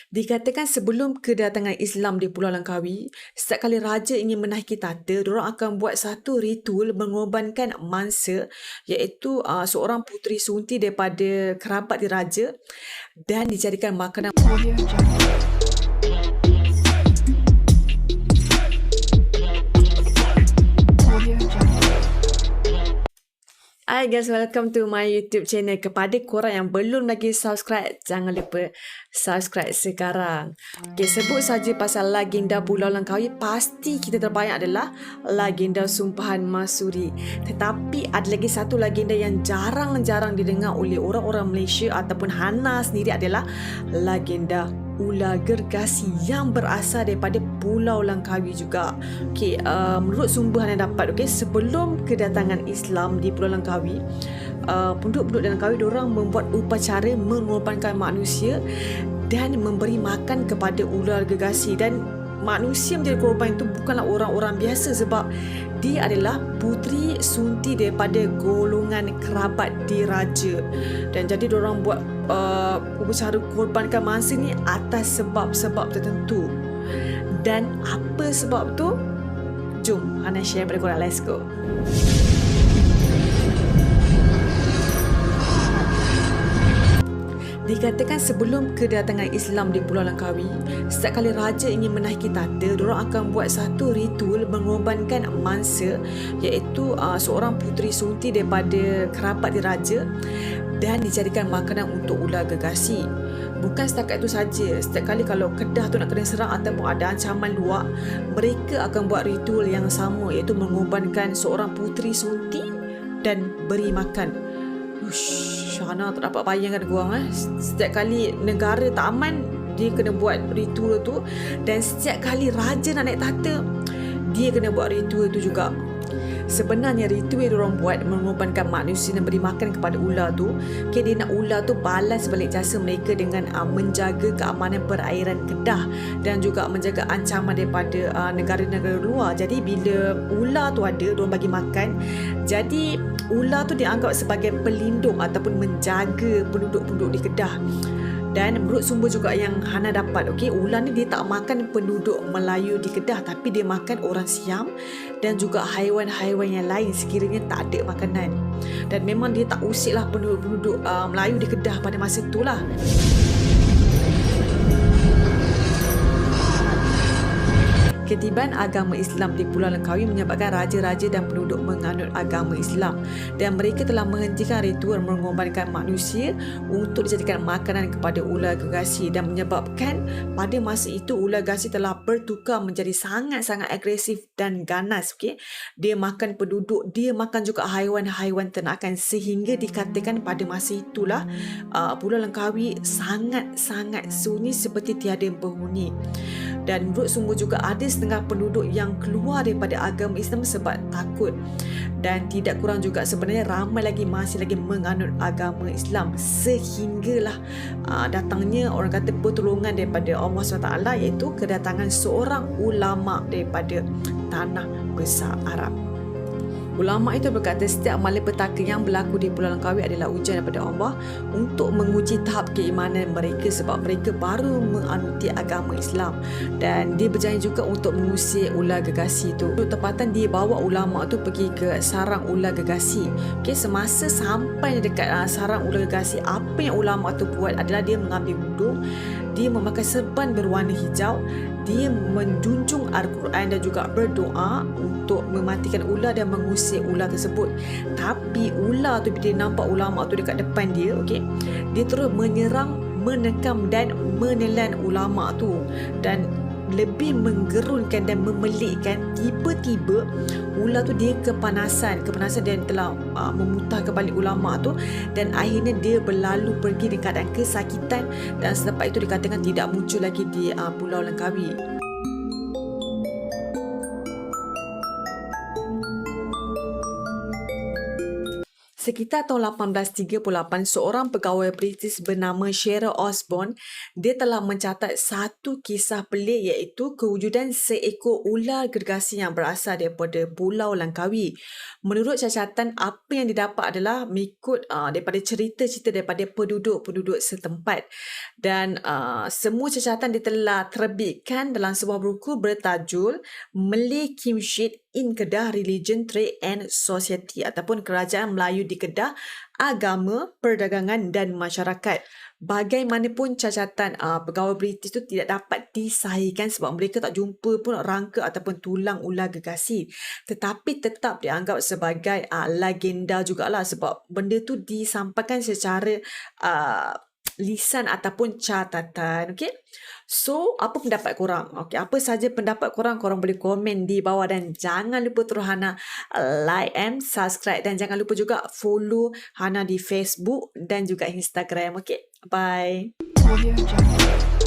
Dikatakan sebelum kedatangan Islam di Pulau Langkawi, setiap kali raja ingin menaiki tata, diorang akan buat satu ritual mengorbankan mangsa, iaitu seorang puteri sunti daripada kerabat diraja dan dijadikan makanan. Audio Jungle. Audio Jungle. Hi guys, welcome to my YouTube channel. Kepada korang yang belum lagi subscribe, jangan lupa subscribe sekarang. Okay, sebut saja pasal legenda Pulau Langkawi, pasti kita terbayang adalah legenda Sumpahan Masuri. Tetapi ada lagi satu legenda yang jarang-jarang didengar oleh orang-orang Malaysia ataupun Hana sendiri adalah legenda Ular Gergasi yang berasal daripada Pulau Langkawi juga. Okey, menurut sumber yang dapat, okey, sebelum kedatangan Islam di Pulau Langkawi, penduduk-penduduk Langkawi diorang membuat upacara mengorbankan manusia dan memberi makan kepada ular gergasi, dan manusia menjadi korban itu bukanlah orang-orang biasa sebab dia adalah puteri sunti daripada golongan kerabat diraja, dan jadi diorang buat upacara korbankan mangsa ni atas sebab-sebab tertentu. Dan apa sebab tu? Jom Hana share pada korang. Let's go. Dikatakan sebelum kedatangan Islam di Pulau Langkawi, setiap kali raja ingin menaiki tata, diorang akan buat satu ritual mengorbankan mangsa, iaitu seorang puteri sunti daripada kerabat diraja dan dijadikan makanan untuk ular gergasi. Bukan setakat itu saja, setiap kali kalau Kedah tu nak kena serang ataupun ada ancaman luar, mereka akan buat ritual yang sama, iaitu mengorbankan seorang puteri sunti dan beri makan. Hana tak dapat bayangkan korang. Setiap kali negara tak aman, dia kena buat ritual tu. Dan setiap kali raja nak naik tahta, dia kena buat ritual tu juga. Sebenarnya ritual yang diorang buat mengorbankan manusia dan beri makan kepada ular tu, dia nak ular tu balas balik jasa mereka dengan menjaga keamanan perairan Kedah dan juga menjaga ancaman daripada negara-negara luar. Jadi bila ular tu ada, diorang bagi makan, jadi ular tu dianggap sebagai pelindung ataupun menjaga penduduk-penduduk di Kedah. Dan menurut sumber juga yang Hana dapat, okey, ular ni dia tak makan penduduk Melayu di Kedah, tapi dia makan orang Siam dan juga haiwan-haiwan yang lain sekiranya tak ada makanan. Dan memang dia tak usik lah penduduk-penduduk Melayu di Kedah pada masa itulah. Ketibaan agama Islam di Pulau Langkawi menyebabkan raja-raja dan penduduk menganut agama Islam, dan mereka telah menghentikan ritual mengorbankan manusia untuk dijadikan makanan kepada ular gergasi, dan menyebabkan pada masa itu ular gergasi telah bertukar menjadi sangat-sangat agresif dan ganas. Okay? Dia makan penduduk, dia makan juga haiwan-haiwan ternakan, sehingga dikatakan pada masa itulah Pulau Langkawi sangat-sangat sunyi seperti tiada penghuni. Dan menurut sumber juga ada setengah penduduk yang keluar daripada agama Islam sebab takut, dan tidak kurang juga sebenarnya ramai lagi masih lagi menganut agama Islam, sehinggalah datangnya orang kata pertolongan daripada Allah SWT, iaitu kedatangan seorang ulama daripada tanah besar Arab. Ulama itu berkata setiap malapetaka yang berlaku di Pulau Langkawi adalah ujian daripada Allah untuk menguji tahap keimanan mereka, sebab mereka baru menganuti agama Islam. Dan dia berjanji juga untuk mengusir ular gergasi itu. Tempatan dia bawa ulama itu pergi ke sarang ular gergasi. Okay, semasa sampai dekat sarang ular gergasi, apa yang ulama itu buat adalah dia mengambil wuduk, dia memakai serban berwarna hijau, dia menjunjung Al-Quran dan juga berdoa untuk mematikan ular dan mengusir ular tersebut. Tapi ular tu bila dia nampak ulama tu dekat depan dia, okey, dia terus menyerang, menekam dan menelan ulama tu, dan lebih menggerunkan dan memelikkan. Tiba-tiba ular tu dia kepanasan dan telah memutahkan balik ulama tu, dan akhirnya dia berlalu pergi dengan keadaan kesakitan, dan selepas itu dikatakan tidak muncul lagi di Pulau Langkawi. Sekitar tahun 1838, seorang pegawai British bernama Sarah Osborne, dia telah mencatat satu kisah pelik iaitu kewujudan seekor ular gergasi yang berasal daripada Pulau Langkawi. Menurut cacatan, apa yang didapat adalah mengikut daripada cerita-cerita daripada penduduk-penduduk setempat. Dan semua cacatan dia telah terbitkan dalam sebuah buku bertajuk Malay Kingship in Kedah Religion, Trade and Society ataupun Kerajaan Melayu di Kedah, Agama, Perdagangan dan Masyarakat. Bagaimanapun cacatan pegawai British itu tidak dapat disahihkan sebab mereka tak jumpa pun rangka ataupun tulang ular gergasi. Tetapi tetap dianggap sebagai legenda jugalah sebab benda tu disampaikan secara lisan ataupun catatan. Okay? So, apa pendapat korang? Okay, apa saja pendapat korang? Korang boleh komen di bawah dan jangan lupa terus Hana like and subscribe dan jangan lupa juga follow Hana di Facebook dan juga Instagram. Okay, bye. Audio Jungle.